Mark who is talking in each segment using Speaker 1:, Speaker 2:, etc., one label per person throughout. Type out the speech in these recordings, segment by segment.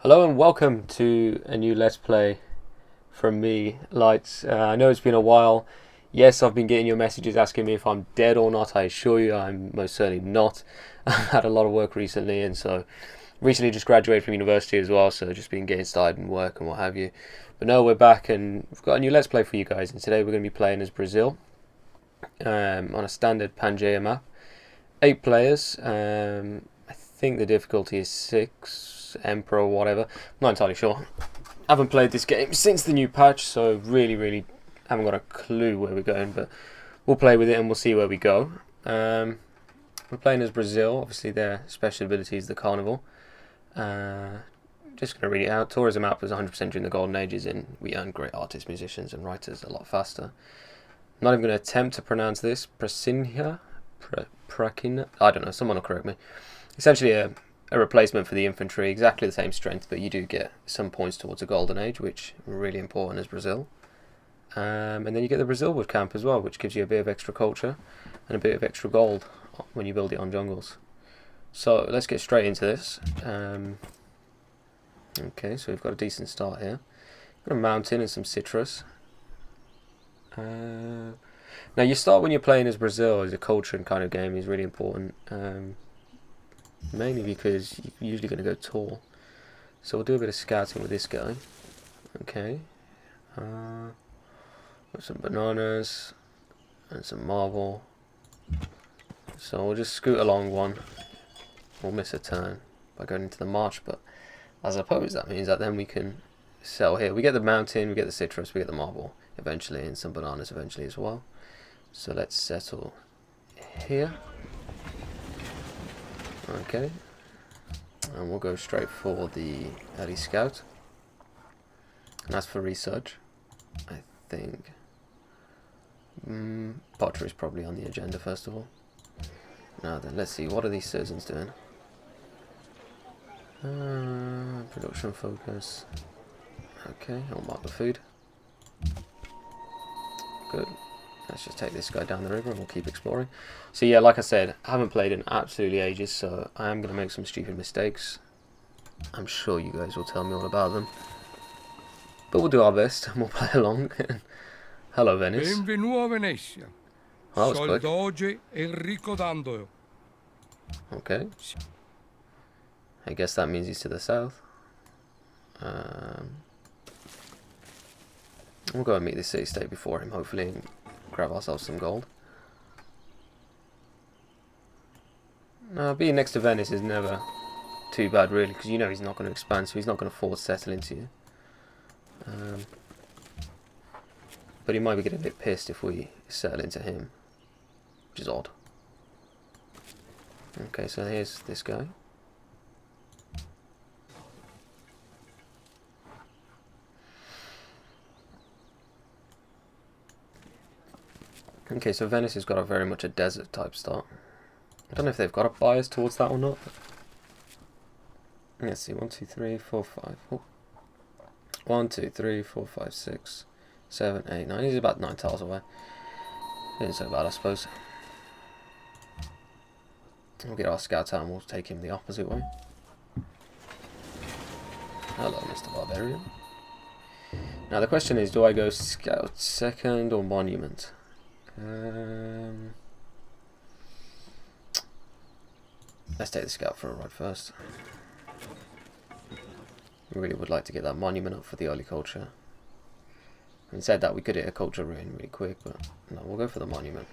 Speaker 1: Hello and welcome to a new Let's Play from me, Lights. I know it's been a while. Yes, I've been getting your messages asking me if I'm dead or not. I assure you I'm most certainly not. I've had a lot of work recently, and so recently just graduated from university as well, so just been getting started in work and what have you. But no, we're back and we've got a new Let's Play for you guys, and today we're going to be playing as Brazil on a standard Pangaea map. 8 players. I think the difficulty is 6, Emperor or whatever. I'm not entirely sure. I haven't played this game since the new patch, so really haven't got a clue where we're going, but we'll play with it and we'll see where we go. We're playing as Brazil. Obviously their special ability is the Carnival. Just going to read it out. Tourism app was 100% during the Golden Ages, and we earned great artists, musicians and writers a lot faster. I'm not even going to attempt to pronounce this. Prasinha? Prakina? I don't know, someone will correct me. Essentially a replacement for the infantry, exactly the same strength, but you do get some points towards a golden age, which is really important as Brazil. And then you get the Brazilwood camp as well, which gives you a bit of extra culture and a bit of extra gold when you build it on jungles. So let's get straight into this. Okay, so we've got a decent start here. Got a mountain and some citrus. Now you start when you're playing as Brazil as a culture and kind of game is really important. Mainly because you're usually going to go tall. So we'll do a bit of scouting with this guy. Okay. Got some bananas and some marble. So we'll just scoot along one. We'll miss a turn by going into the marsh, but I suppose that means that then we can sell here. We get the mountain, we get the citrus, we get the marble eventually, and some bananas eventually as well. So let's settle here. Okay, and we'll go straight for the early scout. And as for research, I think pottery is probably on the agenda first of all. Now then, let's see, what are these citizens doing? Production focus. Okay, I'll mark the food. Good. Let's just take this guy down the river and we'll keep exploring. So yeah, like I said, I haven't played in absolutely ages, so I am going to make some stupid mistakes. I'm sure you guys will tell me all about them. But we'll do our best and we'll play along. Hello, Venice.
Speaker 2: Benvenuto a Venezia.
Speaker 1: Well, that was quick.
Speaker 2: Soldoge Enrico Dando.
Speaker 1: Okay. I guess that means he's to the south. We'll go and meet the city-state before him, hopefully, and grab ourselves some gold. Being next to Venice is never too bad, really, because you know he's not going to expand, so he's not going to force settle into you. But he might be getting a bit pissed if we settle into him, which is odd. Okay, so here's this guy. Okay, so Venice has got a very much a desert type start. I don't know if they've got a bias towards that or not. Let's see, 1, 2, 3, 4, 5. Oh. 1, 2, 3, 4, 5, 6, 7, 8, 9. He's about 9 tiles away. Isn't so bad, I suppose. We'll get our scout out and we'll take him the opposite way. Hello, Mr. Barbarian. Now the question is, do I go scout second or monument? Let's take the scout for a ride first. We really would like to get that monument up for the early culture. Having said that, we could hit a culture ruin really quick, but no, we'll go for the monument.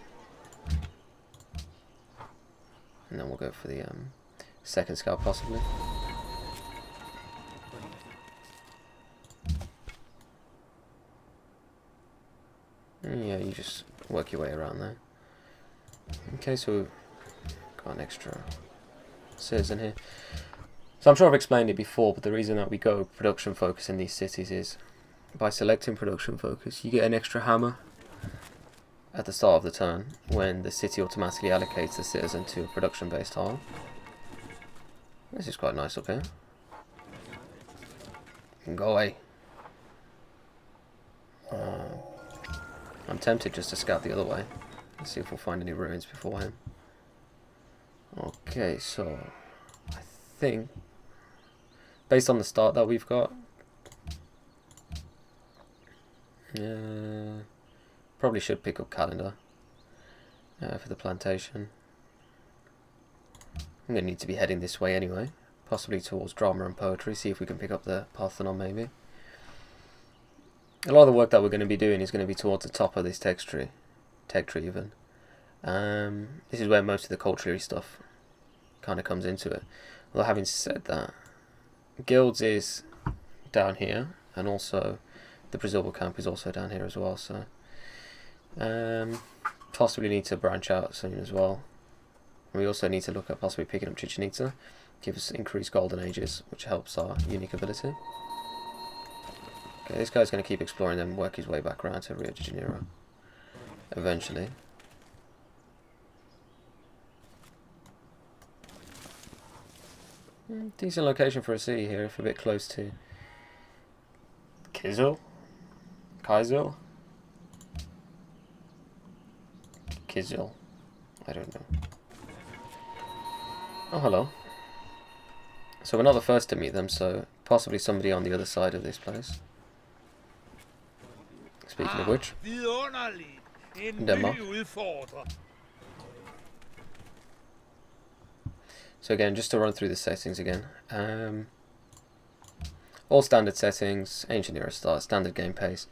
Speaker 1: And then we'll go for the second scout possibly. Yeah, you just work your way around there. Okay, so we've got an extra citizen here. So I'm sure I've explained it before, but the reason that we go production focus in these cities is by selecting production focus, you get an extra hammer at the start of the turn when the city automatically allocates the citizen to a production based tile. This is quite nice up here. You can go away. I'm tempted just to scout the other way. Let's see if we'll find any ruins before him. Okay, so I think based on the start that we've got, probably should pick up calendar for the plantation. I'm going to need to be heading this way anyway, possibly towards drama and poetry, see if we can pick up the Parthenon maybe. A lot of the work that we're going to be doing is going to be towards the top of this tech tree even. This is where most of the culture stuff kind of comes into it. Although having said that, guilds is down here, and also the Brazil camp is also down here as well, so possibly need to branch out soon as well. We also need to look at possibly picking up Chichen Itza, give us increased golden ages, which helps our unique ability. Okay, this guy's going to keep exploring them, work his way back around to Rio de Janeiro eventually. Decent location for a city here, if a bit close to Kizil? Kizil? Kizil. I don't know. Oh, hello. So we're not the first to meet them, so possibly somebody on the other side of this place. Speaking of which, Denmark. So again, just to run through the settings again. All standard settings, Ancient Era start, standard game pace,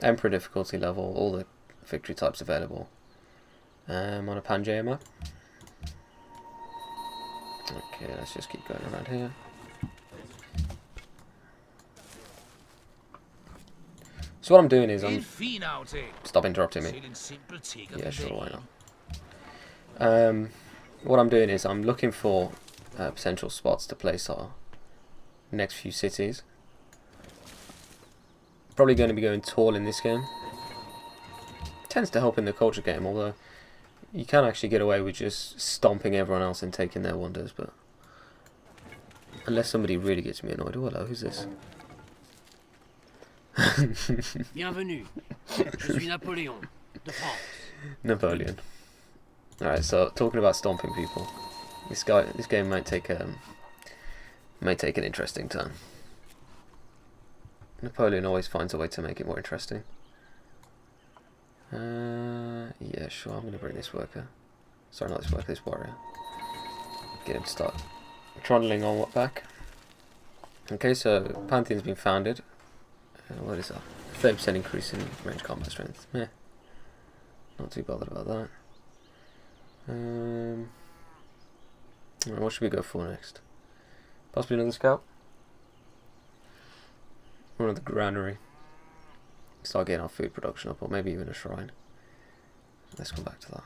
Speaker 1: Emperor difficulty level, all the victory types available. On a Pangaea map. Okay, let's just keep going around here. So what I'm doing is stop interrupting me. Yeah, sure, why not? What I'm doing is I'm looking for potential spots to place our next few cities. Probably going to be going tall in this game. Tends to help in the culture game, although you can actually get away with just stomping everyone else and taking their wonders, but unless somebody really gets me annoyed. Oh, hello, who's this?
Speaker 3: Bienvenue. Je suis Napoléon de France.
Speaker 1: Napoleon. Alright, so talking about stomping people, this game might take an interesting turn. Napoleon always finds a way to make it more interesting. Yeah, sure, I'm going to bring this worker. Sorry, not this worker, this warrior. Get him to start trundling on back. Okay, so Pantheon's been founded. What is that? 30% increase in range combat strength. Meh. Not too bothered about that. Right, what should we go for next? Possibly another scout? Or another granary. Start getting our food production up, or maybe even a shrine. Let's come back to that.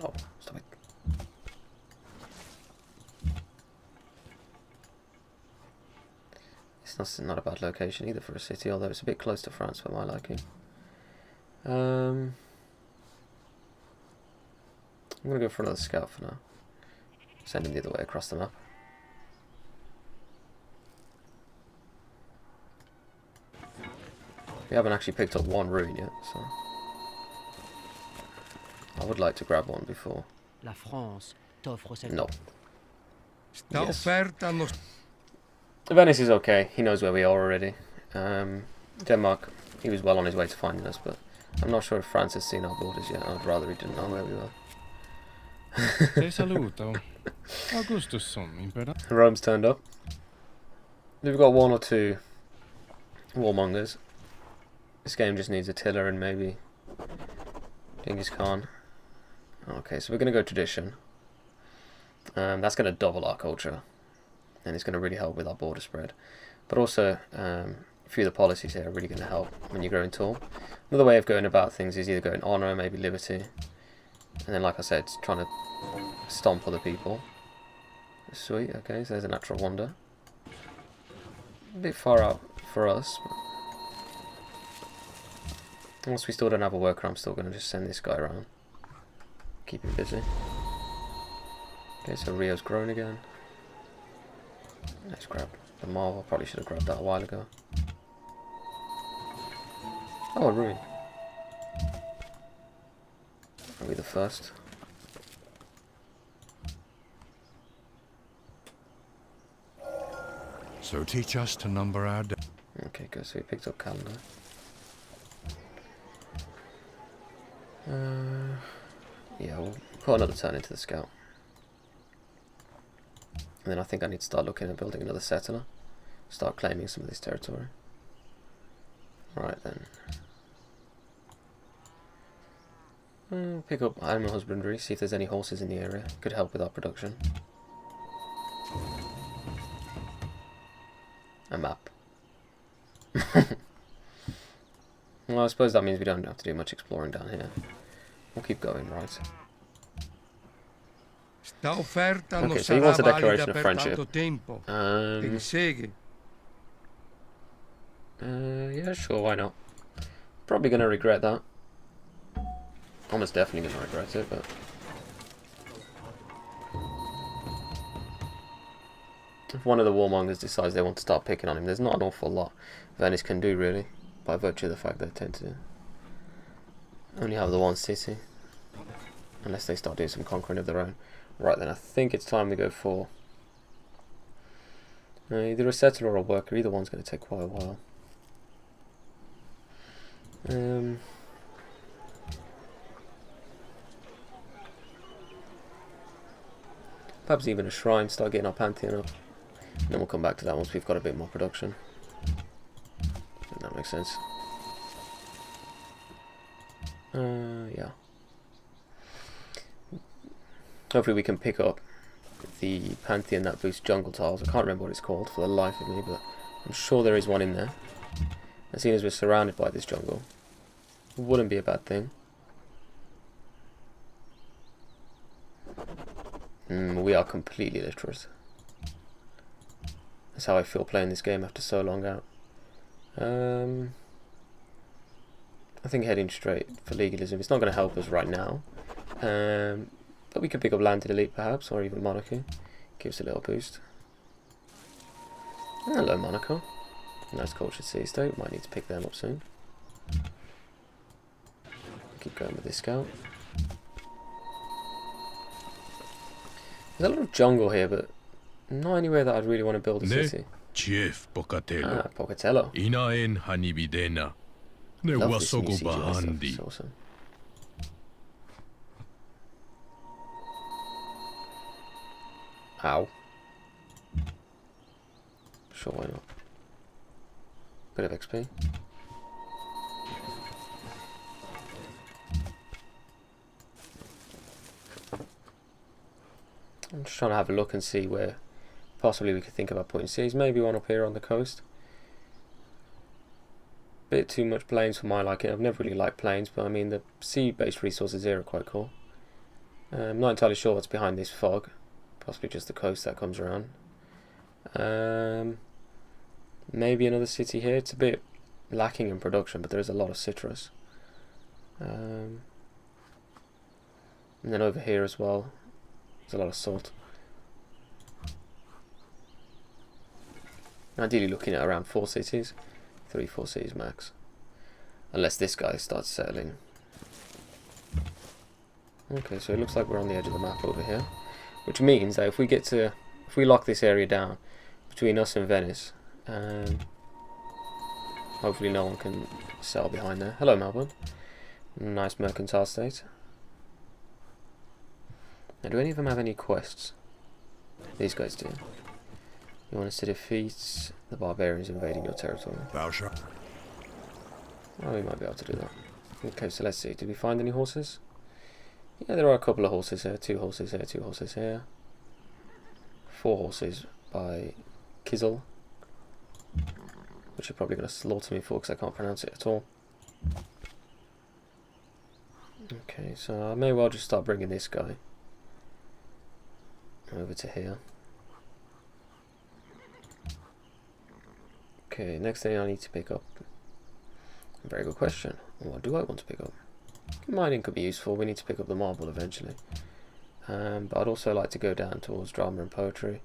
Speaker 1: Oh, stop it. It's not a bad location either for a city, although it's a bit close to France for my liking. I'm going to go for another scout for now. Send him the other way across the map. We haven't actually picked up one ruin yet, so I would like to grab one before.
Speaker 3: La France t'offre cette
Speaker 1: No.
Speaker 2: Yes.
Speaker 1: Venice is okay. He knows where we are already. Denmark, he was well on his way to finding us, but I'm not sure if France has seen our borders yet. I'd rather he didn't know where we were.
Speaker 4: Te saluto. Augustus sum, impera.
Speaker 1: Rome's turned up. We've got one or two warmongers. This game just needs Attila and maybe Genghis Khan. Okay, so we're going to go tradition. That's going to double our culture, and it's going to really help with our border spread. But also, a few of the policies here are really going to help when you're growing tall. Another way of going about things is either going honour, maybe liberty, and then, like I said, trying to stomp other people. Sweet, okay, so there's a natural wonder. A bit far out for us, but once we still don't have a worker, I'm still going to just send this guy around. Keep him busy. Okay, so Rio's grown again. Let's grab the marvel. Probably should have grabbed that a while ago. Oh, a ruin. Are we the first?
Speaker 2: So teach us to number our days.
Speaker 1: Okay, good. So we picked up calendar. Yeah, we'll put another turn into the scout. And then I think I need to start looking at building another settler. Start claiming some of this territory. Right then. Pick up animal husbandry, see if there's any horses in the area. Could help with our production. A map. Well, I suppose that means we don't have to do much exploring down here. We'll keep going, right?
Speaker 2: Okay,
Speaker 1: so he wants a declaration of friendship. Yeah, sure, why not? Probably going to regret that. Almost definitely going to regret it, but... if one of the warmongers decides they want to start picking on him, there's not an awful lot Venice can do, really, by virtue of the fact they tend to only have the one city. Unless they start doing some conquering of their own. Right then, I think it's time to go for either a settler or a worker. Either one's going to take quite a while. Perhaps even a shrine, start getting our pantheon up. And then we'll come back to that once we've got a bit more production. If that makes sense. Yeah. Hopefully we can pick up the pantheon that boosts jungle tiles. I can't remember what it's called for the life of me, but I'm sure there is one in there. And seeing as we're surrounded by this jungle, it wouldn't be a bad thing. We are completely literate. That's how I feel playing this game after so long out. I think heading straight for legalism, it's not going to help us right now. But we could pick up landed elite perhaps, or even monarchy. Gives a little boost. Hello Monaco. Nice cultured city state, might need to pick them up soon. Keep going with this scout. There's a lot of jungle here, but not anywhere that I'd really want to build a city.
Speaker 2: Chief Pocatello.
Speaker 1: Ah, Pocatello.
Speaker 2: Inaen Hanibidena. Ne
Speaker 1: Love this new
Speaker 2: wasogo
Speaker 1: CGI stuff,
Speaker 2: bahandi.
Speaker 1: it's awesome. Ow. Sure, why not? Bit of XP. I'm just trying to have a look and see where possibly we could think about putting cities. Maybe one up here on the coast. Bit too much plains for my liking. I've never really liked plains, but I mean the sea-based resources here are quite cool. I'm not entirely sure what's behind this fog. Possibly just the coast that comes around. Maybe another city here. It's a bit lacking in production, but there is a lot of citrus. And then over here as well, there's a lot of salt. Ideally looking at around 4 cities. 3-4 cities max. Unless this guy starts settling. Okay, so it looks like we're on the edge of the map over here. Which means that if we lock this area down between us and Venice, hopefully no one can settle behind there. Hello Melbourne. Nice mercantile state. Now do any of them have any quests? These guys do. You want us to defeat the barbarians invading your territory.
Speaker 2: Thou shalt.
Speaker 1: Oh, we might be able to do that. Okay, so let's see. Did we find any horses? Yeah, there are a couple of horses here. 2 horses here, 2 horses here. 4 horses by Kizel, which you're probably going to slaughter me for because I can't pronounce it at all. Okay, so I may well just start bringing this guy over to here. Okay, next thing I need to pick up. A very good question. What do I want to pick up? Mining could be useful. We need to pick up the marble eventually. But I'd also like to go down towards drama and poetry.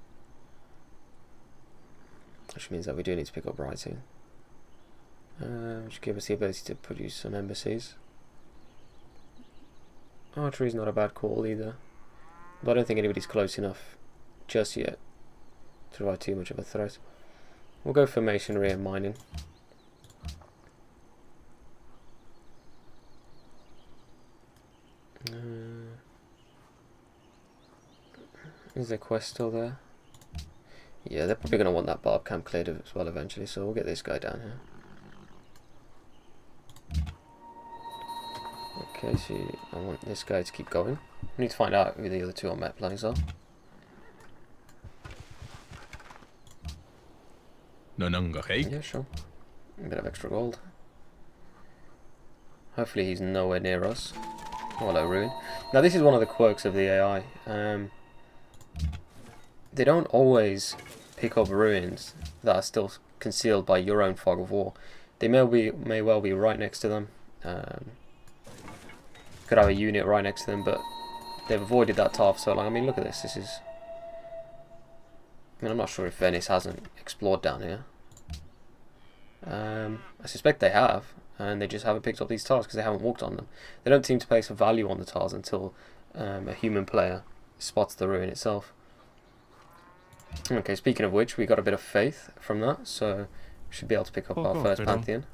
Speaker 1: Which means that we do need to pick up writing. Which give us the ability to produce some embassies. Archery is not a bad call either. But I don't think anybody's close enough just yet to provide too much of a threat. We'll go for masonry and mining. Is there quest still there? Yeah, they're probably going to want that barb camp cleared as well eventually, so we'll get this guy down here. Okay, so I want this guy to keep going. I need to find out who the other two on map planes are. Yeah, sure. A bit of extra gold. Hopefully he's nowhere near us. Oh, hello, Ruin. Now this is one of the quirks of the AI. They don't always pick up ruins that are still concealed by your own fog of war. They may well be right next to them. Could have a unit right next to them, but they've avoided that tar for so long. I mean, look at this. This is... I mean, I'm not sure if Venice hasn't explored down here. I suspect they have, and they just haven't picked up these tars because they haven't walked on them. They don't seem to place a value on the tars until a human player spots the ruin itself. Okay, speaking of which, we got a bit of faith from that, so we should be able to pick up our first pantheon.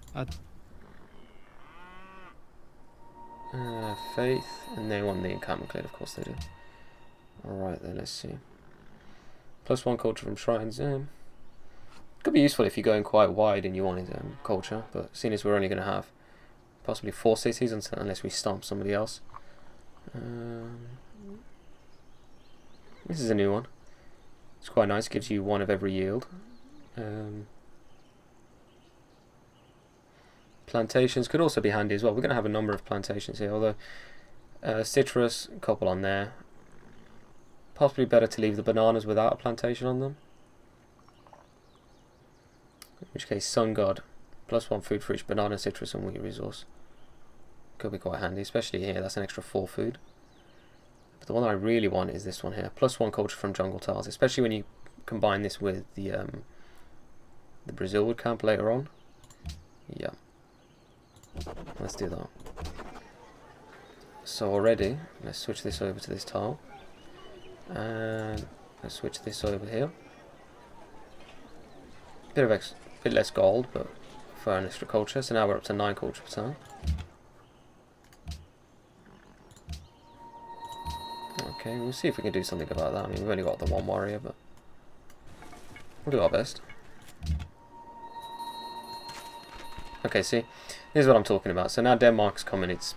Speaker 1: Faith, and they want the encampment cleared, of course they do. Alright then, let's see. +1 culture from shrines. Could be useful if you're going quite wide and you wanted culture, but seeing as we're only going to have possibly 4 cities unless we stomp somebody else. This is a new one. It's quite nice, gives you 1 of every yield. Plantations could also be handy as well. We're going to have a number of plantations here, although citrus, a couple on there. Possibly better to leave the bananas without a plantation on them. In which case, Sun God, +1 food for each banana, citrus and wheat resource. Could be quite handy, especially here, that's an extra 4 food. But the one I really want is this one here, +1 culture from jungle tiles, especially when you combine this with the Brazilwood camp later on. Yeah. Let's do that. So already, let's switch this over to this tile. And let's switch this over here. Bit less gold, but for an extra culture. So now we're up to 9 culture per turn. Okay, we'll see if we can do something about that. I mean, we've only got the 1 warrior, but we'll do our best. Okay, see, this is what I'm talking about. So now Denmark's coming. It's,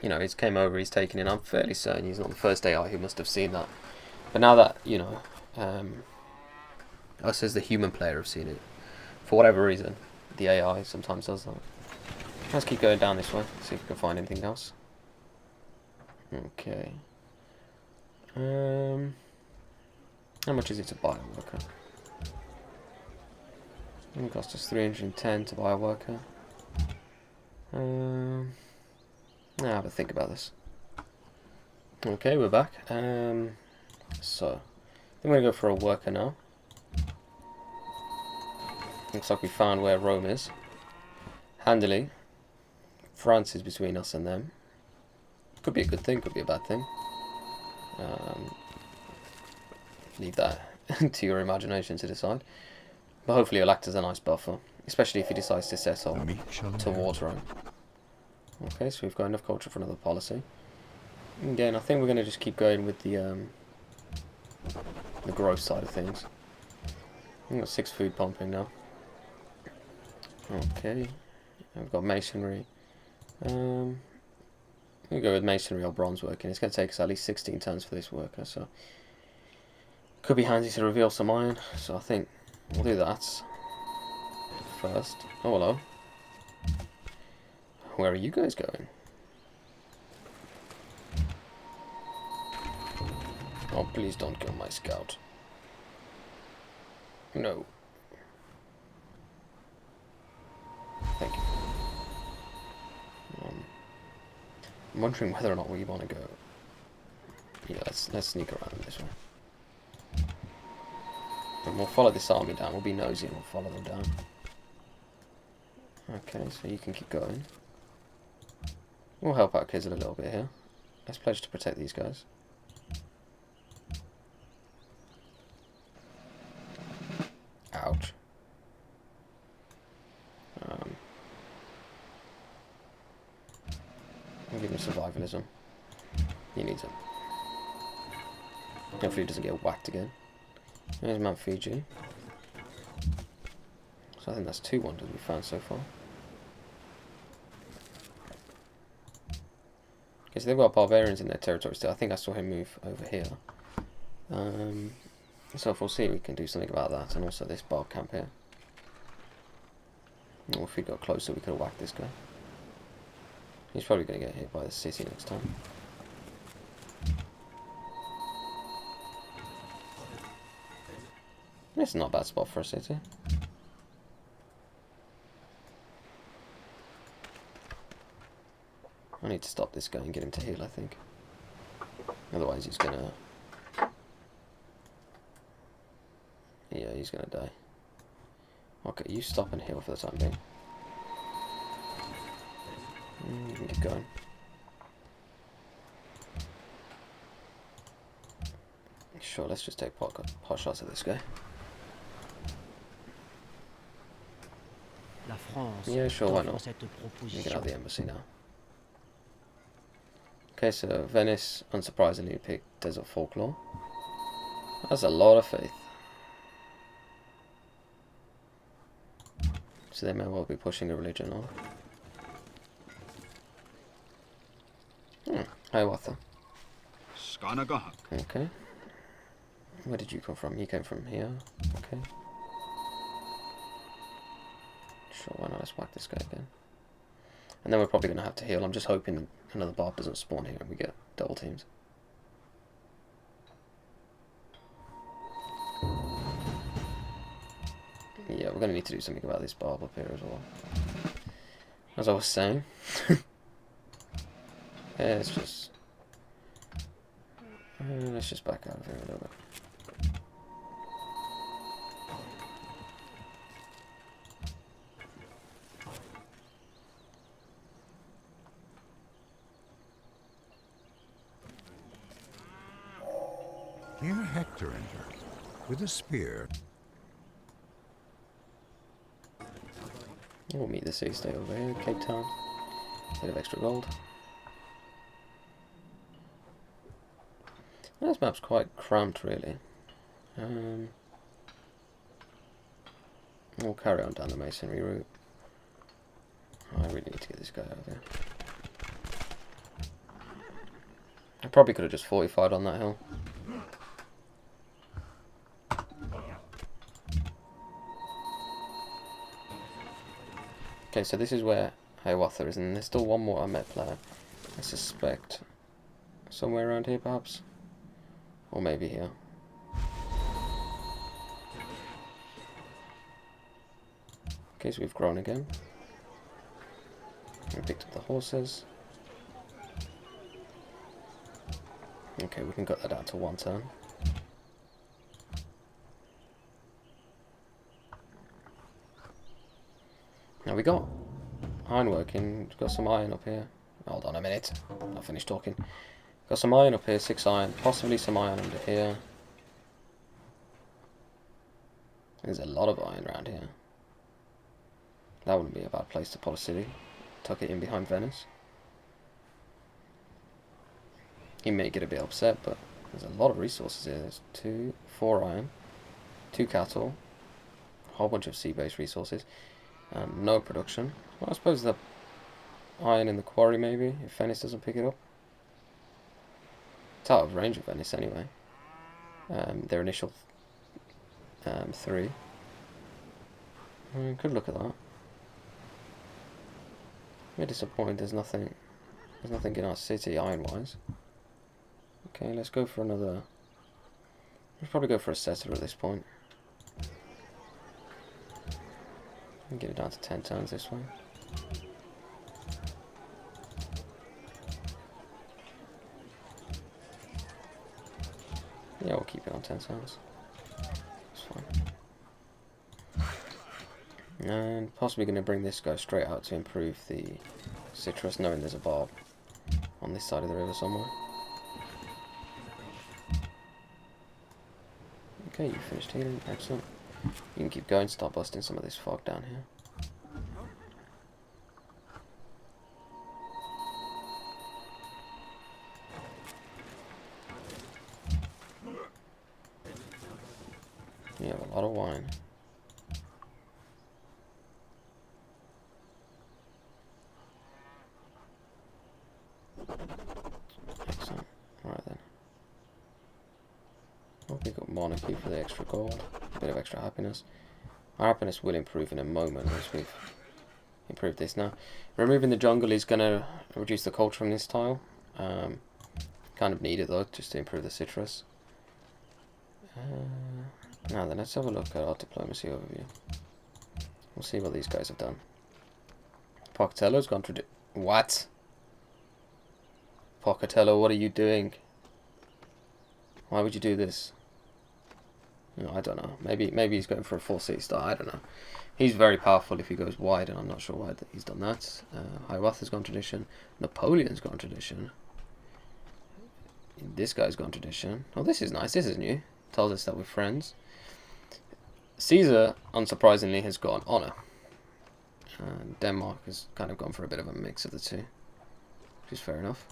Speaker 1: you know, he's came over. He's taken in. I'm fairly certain he's not the first AI who must have seen that. But now that, you know, us as the human player have seen it, for whatever reason, the AI sometimes does that. Let's keep going down this way, see if we can find anything else. Okay. How much is it to buy a worker? It cost us 310 to buy a worker. Now have a think about this. Okay, we're back. So, I'm going to go for a worker now. Looks like we found where Rome is. Handily, France is between us and them. Could be a good thing, could be a bad thing. Leave that to your imagination to decide. But hopefully it'll act as a nice buffer, especially if he decides to set off towards Rome. Okay, so we've got enough culture for another policy. Again, I think we're going to just keep going with the growth side of things. We've got 6 food pumping now. Okay, we've got masonry. We'll go with masonry or bronze working. It's going to take us at least 16 turns for this worker, so could be handy to reveal some iron. So I think we'll do that first. Oh, hello. Where are you guys going? Oh, please don't kill my scout. No. Thank you. I'm wondering whether or not we want to go. Yeah, let's sneak around this way. And we'll follow this army down. We'll be nosy and we'll follow them down. Okay, so you can keep going. We'll help out Kizzle a little bit here. Let's pledge to protect these guys. Ouch. survivalism. He needs it. Hopefully he doesn't get whacked again. There's Mount Fiji. So I think that's 2 wonders we found so far. Okay, so they've got barbarians in their territory still. I think I saw him move over here. So if we'll see, we can do something about that. And also this barb camp here. Or if we got closer, we could have whacked this guy. He's probably going to get hit by the city next time. It's not a bad spot for a city. I need to stop this guy and get him to heal, I think. Otherwise he's gonna... Yeah, he's gonna die. Okay, you stop and heal for the time being. You can keep going. Sure, let's just take pot shots at this guy.
Speaker 3: La France
Speaker 1: Yeah, sure, why not?
Speaker 3: cette
Speaker 1: You can
Speaker 3: proposition.
Speaker 1: have the embassy now. Okay, so Venice, unsurprisingly, picked Desert Folklore. That's a lot of faith. So they may well be pushing a religion on. Hiawatha.
Speaker 5: Skanagahak.
Speaker 1: Okay. Where did you come from? You came from here. Okay. Sure, why not? Let's whack this guy again. And then we're probably going to have to heal. I'm just hoping another barb doesn't spawn here and we get double teams. Yeah, we're going to need to do something about this barb up here as well. As I was saying. Yeah, let's just back out of here a little bit.
Speaker 6: Here Hector entered, with a spear.
Speaker 1: We'll meet the city state over here, Cape Town. Bit of extra gold. This map's quite cramped, really. We'll carry on down the masonry route. I really need to get this guy over here. I probably could have just fortified on that hill. Okay, so this is where Hiawatha is, and there's still one more unmet player. I suspect somewhere around here, perhaps, or maybe here. Okay, so we've grown again. We picked up the horses. Okay, we can cut that down to 1 turn. Now we got ironworking, we've got some iron up here. Hold on a minute, I'll finish talking. Got some iron up here, 6 iron, possibly some iron under here. There's a lot of iron around here. That wouldn't be a bad place to put a city. Tuck it in behind Venice. He may get a bit upset, but there's a lot of resources here. There's 4 iron, 2 cattle, a whole bunch of sea-based resources, and no production. Well, I suppose the iron in the quarry, maybe, if Venice doesn't pick it up. It's out of range of Venice anyway. Their initial 3. Could look at that. I'm disappointed there's nothing in our city iron-wise. Okay, let's go for another. Let's probably go for a settler at this point. And get it down to 10 turns this way. Yeah, we'll keep it on 10 turns. That's fine. And possibly going to bring this guy straight out to improve the citrus, knowing there's a barb on this side of the river somewhere. Okay, you finished healing, excellent. You can keep going, start busting some of this fog down here. wine. Excellent. Alright then. We'll pick up monarchy for the extra gold. A bit of extra happiness. Our happiness will improve in a moment once we've improved this. Now, removing the jungle is going to reduce the culture from this tile. Kind of need it though, just to improve the citrus. Now then, let's have a look at our diplomacy overview. We'll see what these guys have done. Pocatello's gone to... What? Pocatello, what are you doing? Why would you do this? No, I don't know. Maybe he's going for a full C star. I don't know. He's very powerful if he goes wide, and I'm not sure why he's done that. Hiawatha's gone tradition. Napoleon's gone tradition. This guy's gone tradition. Oh, this is nice. This is new. Tells us that we're friends. Caesar, unsurprisingly, has gone honor. Denmark has kind of gone for a bit of a mix of the two, which is fair enough.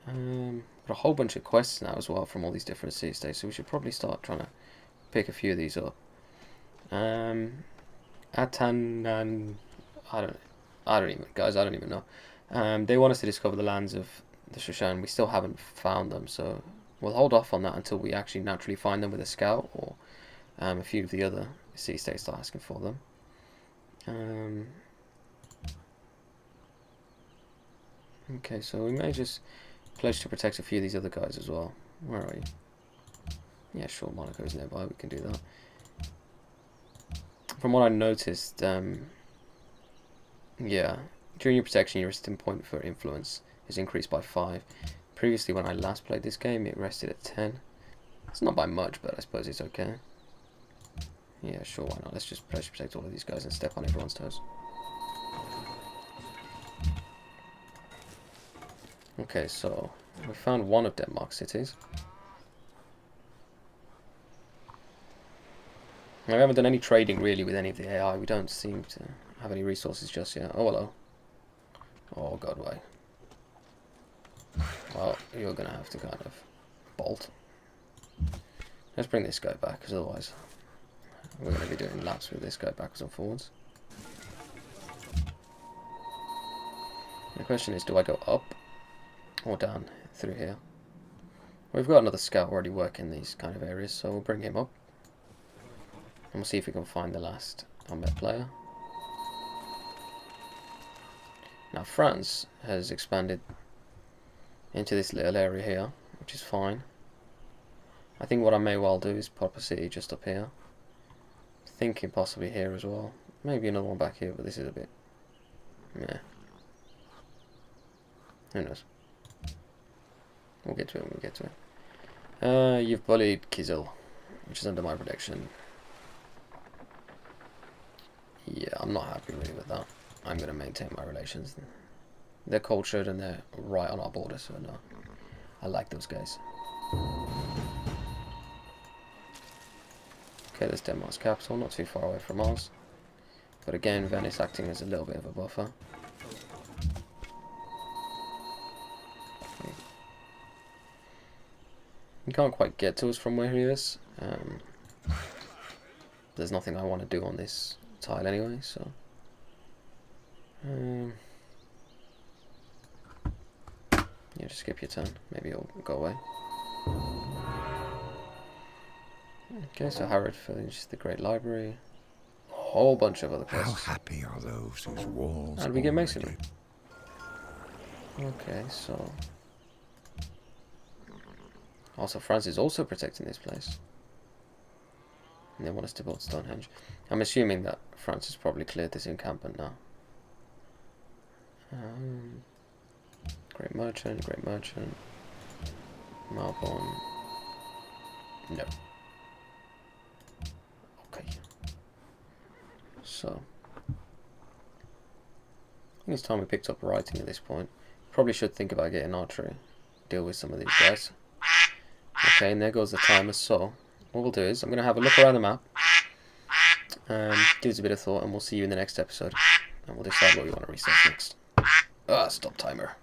Speaker 1: Got a whole bunch of quests now as well from all these different sea states, so we should probably start trying to pick a few of these up. Atan and I don't even know. They want us to discover the lands of the Shoshan. We still haven't found them, so we'll hold off on that until we actually naturally find them with a scout, or a few of the other sea states start asking for them. Okay, so we may just pledge to protect a few of these other guys as well. Where are you? Yeah, sure, Monaco's nearby, we can do that. From what I noticed, yeah, during your protection, your resting point for influence is increased by 5. Previously, when I last played this game, it rested at 10. It's not by much, but I suppose it's okay. Yeah, sure, why not? Let's just pledge to protect all of these guys and step on everyone's toes. Okay, so we found one of Denmark's cities. Now, we haven't done any trading really with any of the AI. We don't seem to have any resources just yet. Oh, hello. Oh, God, why? Well, you're going to have to kind of bolt. Let's bring this guy back, because otherwise we're going to be doing laps with this guy backwards and forwards. The question is, do I go up or down through here? We've got another scout already working these kind of areas, so we'll bring him up. And we'll see if we can find the last combat player. Now France has expanded into this little area here, which is fine. I think what I may well do is pop a city just up here. Thinking possibly here as well. Maybe another one back here, but this is a bit... yeah. Who knows? We'll get to it when we get to it. You've bullied Kizil, which is under my protection. Yeah, I'm not happy really with that. I'm going to maintain my relations. They're cultured and they're right on our border, so no. I like those guys. Okay, there's Denmark's capital, not too far away from ours. But again, Venice acting as a little bit of a buffer. He can't quite get to us from where he is. There's nothing I want to do on this tile anyway, so... yeah, just skip your turn. Maybe it'll go away. Okay, so Harrod finishes the Great Library. A whole bunch of other quests.
Speaker 6: How happy are those whose walls...
Speaker 1: And we get
Speaker 6: already-
Speaker 1: masonry. Okay, so... also, France is also protecting this place. And they want us to build Stonehenge. I'm assuming that France has probably cleared this encampment now. Great Merchant, Great Merchant. Malborn. No. Okay. So. I think it's time we picked up writing at this point. Probably should think about getting archery. Deal with some of these guys. Okay, and there goes the timer. So, what we'll do is, I'm going to have a look around the map. Give us a bit of thought, and we'll see you in the next episode. And we'll decide what we want to research next. Stop timer.